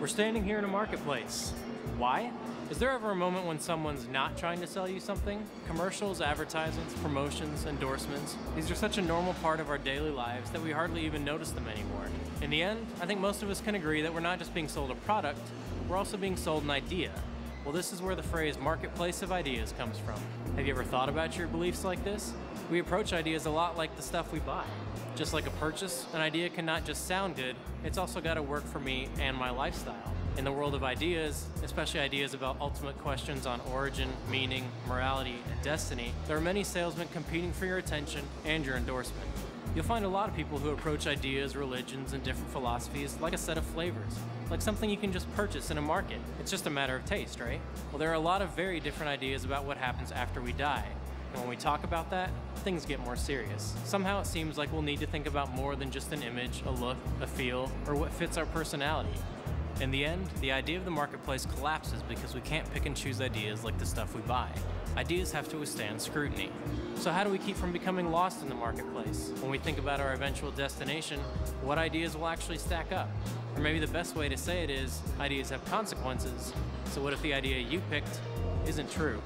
We're standing here in a marketplace. Why? Is there ever a moment when someone's not trying to sell you something? Commercials, advertisements, promotions, endorsements, these are such a normal part of our daily lives that we hardly even notice them anymore. In the end, I think most of us can agree that we're not just being sold a product, we're also being sold an idea. Well, this is where the phrase marketplace of ideas comes from. Have you ever thought about your beliefs like this? We approach ideas a lot like the stuff we buy. Just like a purchase, an idea can not just sound good, it's also got to work for me and my lifestyle. In the world of ideas, especially ideas about ultimate questions on origin, meaning, morality, and destiny, there are many salesmen competing for your attention and your endorsement. You'll find a lot of people who approach ideas, religions, and different philosophies like a set of flavors, like something you can just purchase in a market. It's just a matter of taste, right? Well, there are a lot of very different ideas about what happens after we die. And when we talk about that, things get more serious. Somehow it seems like we'll need to think about more than just an image, a look, a feel, or what fits our personality. In the end, the idea of the marketplace collapses because we can't pick and choose ideas like the stuff we buy. Ideas have to withstand scrutiny. So how do we keep from becoming lost in the marketplace? When we think about our eventual destination, what ideas will actually stack up? Or maybe the best way to say it is, ideas have consequences, so what if the idea you picked isn't true?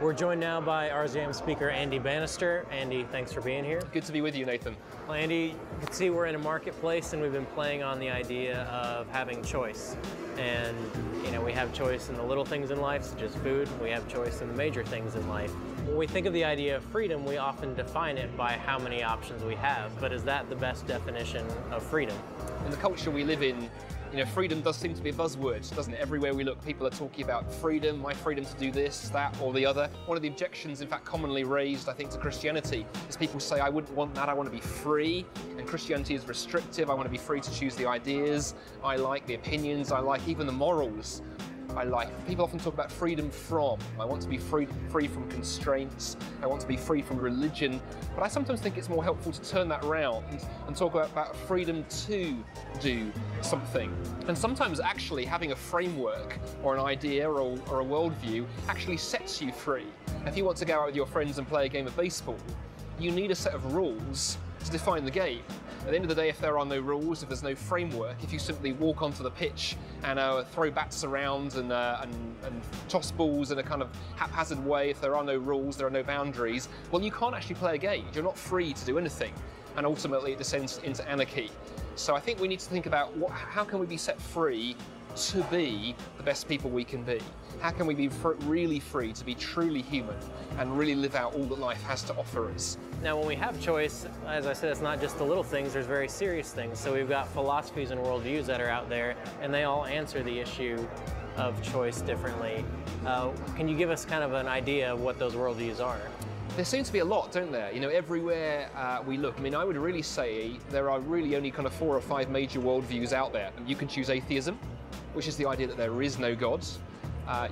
We're joined now by RZM speaker Andy Bannister. Andy, thanks for being here. Good to be with you, Nathan. Well, Andy, you can see we're in a marketplace and we've been playing on the idea of having choice. And, we have choice in the little things in life, such as food. We have choice in the major things in life. When we think of the idea of freedom, we often define it by how many options we have. But is that the best definition of freedom? In the culture we live in, freedom does seem to be a buzzword, doesn't it? Everywhere we look, people are talking about freedom, my freedom to do this, that, or the other. One of the objections, in fact, commonly raised, I think, to Christianity is people say, I wouldn't want that, I want to be free. And Christianity is restrictive, I want to be free to choose the ideas I like, the opinions I like, even the morals I like. People often talk about freedom from. I want to be free from constraints. I want to be free from religion. But I sometimes think it's more helpful to turn that around and talk about freedom to do something. And sometimes actually having a framework or an idea or a worldview actually sets you free. If you want to go out with your friends and play a game of baseball, you need a set of rules to define the game. At the end of the day, if there are no rules, if there's no framework, if you simply walk onto the pitch and throw bats around and toss balls in a kind of haphazard way, if there are no rules, there are no boundaries, well, you can't actually play a game. You're not free to do anything. And ultimately, it descends into anarchy. So I think we need to think about how can we be set free to be the best people we can be? How can we be really free to be truly human and really live out all that life has to offer us? Now, when we have choice, as I said, it's not just the little things, there's very serious things. So we've got philosophies and worldviews that are out there, and they all answer the issue of choice differently. Can you give us kind of an idea of what those worldviews are? There seems to be a lot, don't there? Everywhere we look. I mean, I would really say there are really only kind of 4 or 5 major worldviews out there. You can choose atheism, which is the idea that there is no God.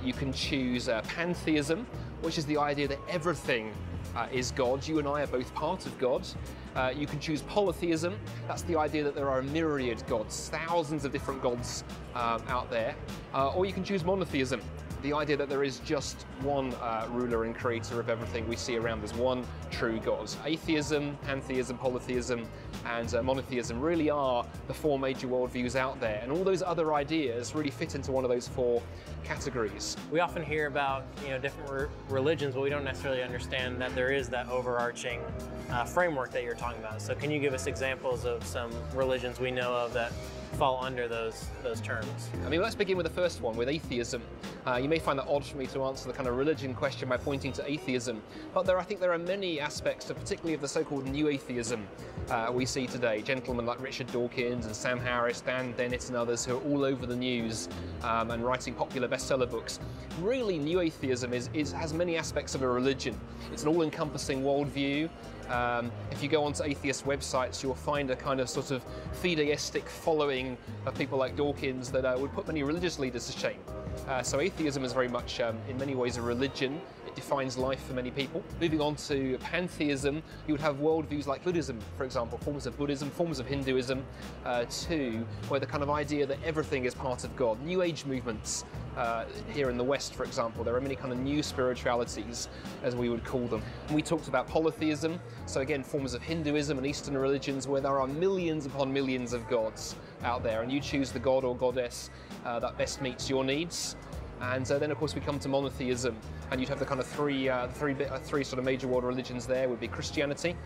You can choose pantheism, which is the idea that everything is God. You and I are both part of God. You can choose polytheism. That's the idea that there are a myriad gods, thousands of different gods out there. Or you can choose monotheism, the idea that there is just one ruler and creator of everything we see around us, one true God. Atheism, pantheism, polytheism, and monotheism really are the 4 major worldviews out there, and all those other ideas really fit into one of those 4 categories. We often hear about different religions, but we don't necessarily understand that there is that overarching framework that you're talking about. So can you give us examples of some religions we know of that fall under those terms? I mean, let's begin with the first one, with atheism. You may find that odd for me to answer the kind of religion question by pointing to atheism, but I think there are many aspects, particularly of the so-called new atheism we see today. Gentlemen like Richard Dawkins and Sam Harris, Dan Dennett and others who are all over the news and writing popular bestseller books. Really, new atheism has many aspects of a religion. It's an all-encompassing worldview. If you go onto atheist websites, you'll find a kind of sort of fideistic following of people like Dawkins that would put many religious leaders to shame. So atheism is very much, in many ways, a religion. It defines life for many people. Moving on to pantheism, you would have worldviews like Buddhism, for example, forms of Buddhism, forms of Hinduism, too, where the kind of idea that everything is part of God. New Age movements here in the West, for example, there are many kind of new spiritualities, as we would call them. And we talked about polytheism, so again, forms of Hinduism and Eastern religions where there are millions upon millions of gods out there, and you choose the god or goddess that best meets your needs. And then, of course, we come to monotheism, and you'd have the kind of three sort of major world religions there would be Christianity,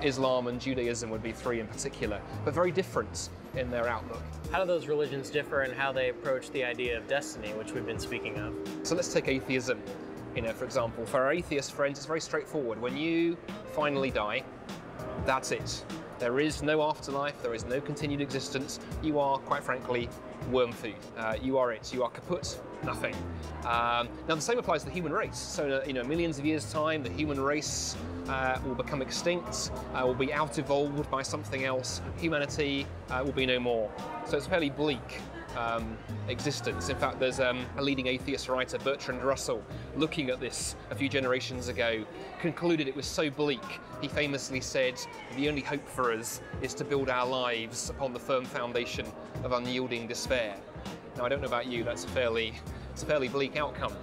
Islam, and Judaism would be three in particular, but very different in their outlook. How do those religions differ in how they approach the idea of destiny, which we've been speaking of? So let's take atheism. For example, for our atheist friends, it's very straightforward. When you finally die, that's it. There is no afterlife, there is no continued existence. You are, quite frankly, worm food. You are it. You are kaput, nothing. Now the same applies to the human race. So millions of years' time, the human race will become extinct, will be out-evolved by something else. Humanity will be no more. So it's a fairly bleak existence. In fact, there's a leading atheist writer, Bertrand Russell, looking at this a few generations ago, concluded it was so bleak. He famously said, the only hope for us is to build our lives upon the firm foundation of unyielding despair. Now, I don't know about you, it's a fairly bleak outcome.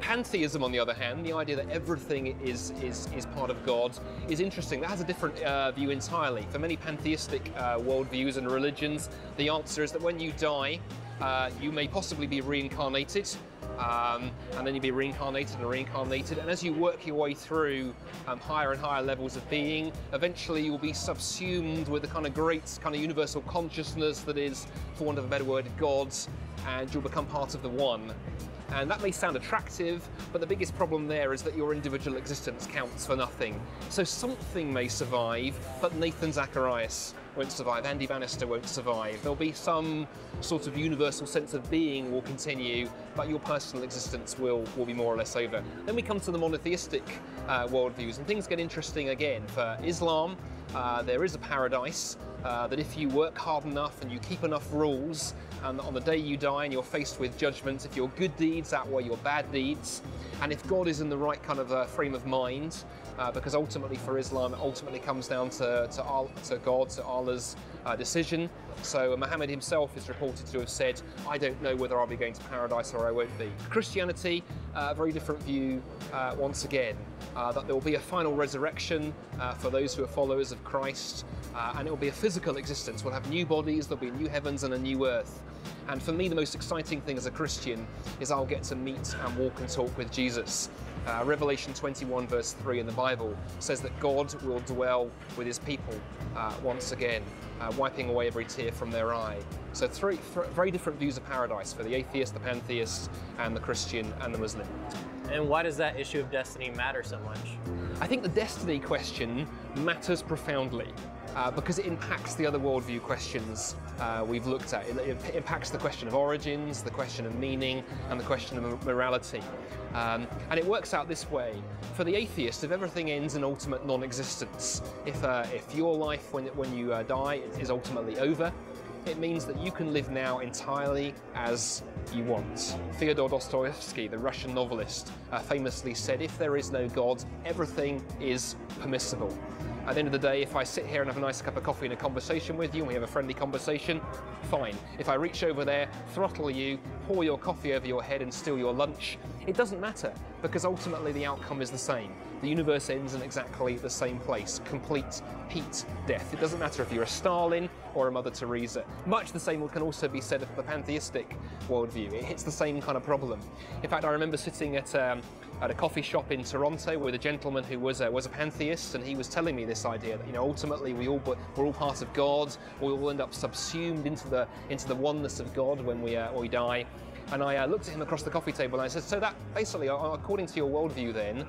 Pantheism, on the other hand, the idea that everything is part of God, is interesting. That has a different view entirely. For many pantheistic worldviews and religions, the answer is that when you die, you may possibly be reincarnated, and then you'll be reincarnated and reincarnated, and as you work your way through higher and higher levels of being, eventually you'll be subsumed with the kind of great kind of universal consciousness that is, for want of a better word, God, and you'll become part of the One. And that may sound attractive, but the biggest problem there is that your individual existence counts for nothing. So something may survive, but Nathan Zacharias won't survive, Andy Bannister won't survive. There'll be some sort of universal sense of being will continue, but your personal existence will be more or less over. Then we come to the monotheistic worldviews, and things get interesting again. For Islam, there is a paradise, that if you work hard enough and you keep enough rules, and on the day you die and you're faced with judgment, if your good deeds outweigh your bad deeds, and if God is in the right kind of frame of mind, because ultimately for Islam, it ultimately comes down to God, to Allah's decision. So Muhammad himself is reported to have said, I don't know whether I'll be going to paradise or I won't be. Christianity, a very different view once again, that there will be a final resurrection for those who are followers of Christ, and it will be a physical existence. We'll have new bodies, there'll be new heavens and a new earth. And for me, the most exciting thing as a Christian is I'll get to meet and walk and talk with Jesus. Revelation 21 verse 3 in the Bible says that God will dwell with his people once again, wiping away every tear from their eye. So three very different views of paradise for the atheist, the pantheist, and the Christian and the Muslim. And why does that issue of destiny matter so much? I think the destiny question matters profoundly. Because it impacts the other worldview questions we've looked at. It impacts the question of origins, the question of meaning, and the question of morality. And it works out this way. For the atheist, if everything ends in ultimate non-existence, if your life when you die is ultimately over, it means that you can live now entirely as you want. Fyodor Dostoevsky, the Russian novelist, famously said, if there is no God, everything is permissible. At the end of the day, if I sit here and have a nice cup of coffee and a conversation with you, and we have a friendly conversation, fine. If I reach over there, throttle you, pour your coffee over your head and steal your lunch, it doesn't matter, because ultimately the outcome is the same. The universe ends in exactly the same place, complete heat, death. It doesn't matter if you're a Stalin or a Mother Teresa. Much the same can also be said of the pantheistic worldview. It hits the same kind of problem. In fact, I remember sitting at a coffee shop in Toronto with a gentleman who was a pantheist, and he was telling me this idea that ultimately we're all part of God. We all end up subsumed into the oneness of God when we die. And I looked at him across the coffee table and I said, so that basically, according to your worldview then,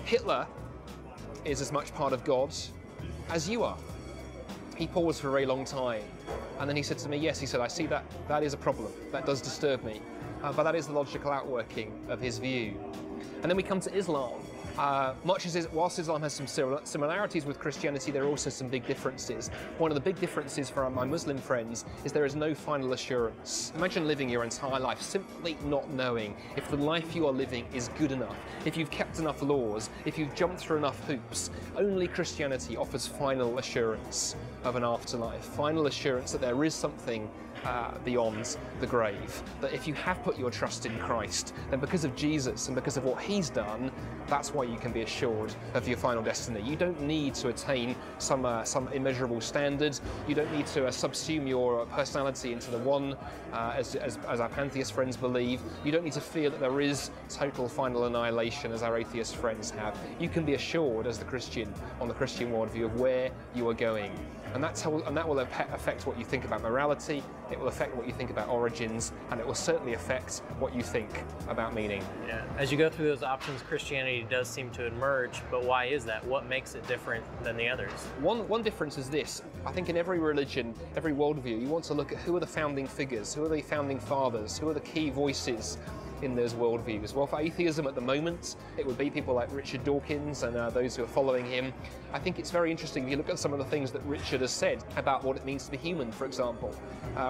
Hitler is as much part of God as you are. He paused for a very long time, and then he said to me, yes, he said, I see that is a problem. That does disturb me. But that is the logical outworking of his view. And then we come to Islam. Whilst Islam has some similarities with Christianity, there are also some big differences. One of the big differences for my Muslim friends is there is no final assurance. Imagine living your entire life simply not knowing if the life you are living is good enough, if you've kept enough laws, if you've jumped through enough hoops. Only Christianity offers final assurance of an afterlife, final assurance that there is something beyond the grave. That if you have put your trust in Christ, then because of Jesus and because of what He's done, that's why you can be assured of your final destiny. You don't need to attain some immeasurable standard. You don't need to subsume your personality into the one, as our pantheist friends believe. You don't need to fear that there is total final annihilation, as our atheist friends have. You can be assured, as the Christian, on the Christian worldview, of where you are going. And that will affect what you think about morality, it will affect what you think about origins, and it will certainly affect what you think about meaning. Yeah. As you go through those options, Christianity does seem to emerge, but why is that? What makes it different than the others? One difference is this. I think in every religion, every worldview, you want to look at who are the founding figures, who are the founding fathers, who are the key voices in those worldviews. Well, for atheism at the moment, it would be people like Richard Dawkins and those who are following him. I think it's very interesting if you look at some of the things that Richard has said about what it means to be human, for example.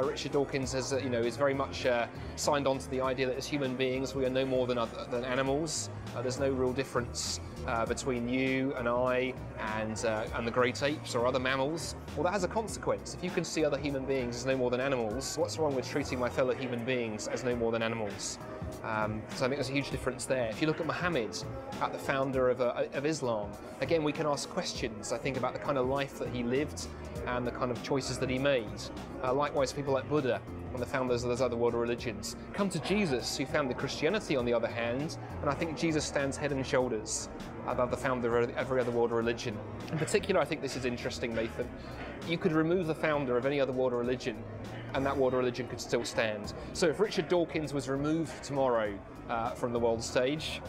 Richard Dawkins has, is very much signed on to the idea that as human beings we are no more than animals. There's no real difference between you and I and the great apes or other mammals. Well, that has a consequence. If you can see other human beings as no more than animals, what's wrong with treating my fellow human beings as no more than animals? So I think there's a huge difference there. If you look at Muhammad, at the founder of Islam, again we can ask questions, I think, about the kind of life that he lived and the kind of choices that he made. Likewise, people like Buddha and the founders of those other world religions. Come to Jesus, who founded Christianity, on the other hand, and I think Jesus stands head and shoulders above the founder of every other world religion. In particular, I think this is interesting, Nathan. You could remove the founder of any other world religion and that world religion could still stand. So if Richard Dawkins was removed tomorrow from the world stage,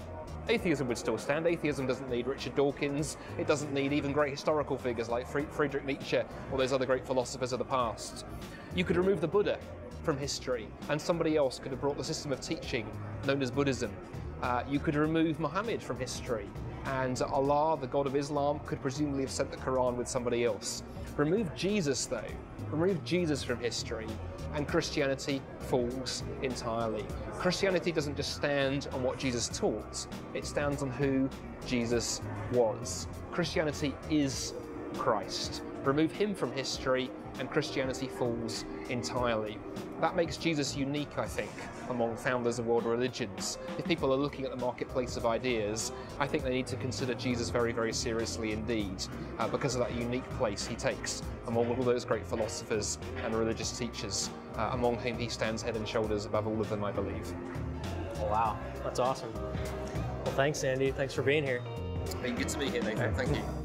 atheism would still stand. Atheism doesn't need Richard Dawkins. It doesn't need even great historical figures like Friedrich Nietzsche or those other great philosophers of the past. You could remove the Buddha from history and somebody else could have brought the system of teaching known as Buddhism. You could remove Muhammad from history and Allah, the God of Islam, could presumably have sent the Quran with somebody else. Remove Jesus though, remove Jesus from history and Christianity falls entirely. Christianity doesn't just stand on what Jesus taught, it stands on who Jesus was. Christianity is Christ. Remove him from history and Christianity falls entirely. That makes Jesus unique, I think, among founders of world religions. If people are looking at the marketplace of ideas, I think they need to consider Jesus very, very seriously indeed, because of that unique place he takes among all those great philosophers and religious teachers, among whom he stands head and shoulders above all of them, I believe. Wow, that's awesome. Well, thanks, Andy. Thanks for being here. It's been good to be here, Nathan. Thank you.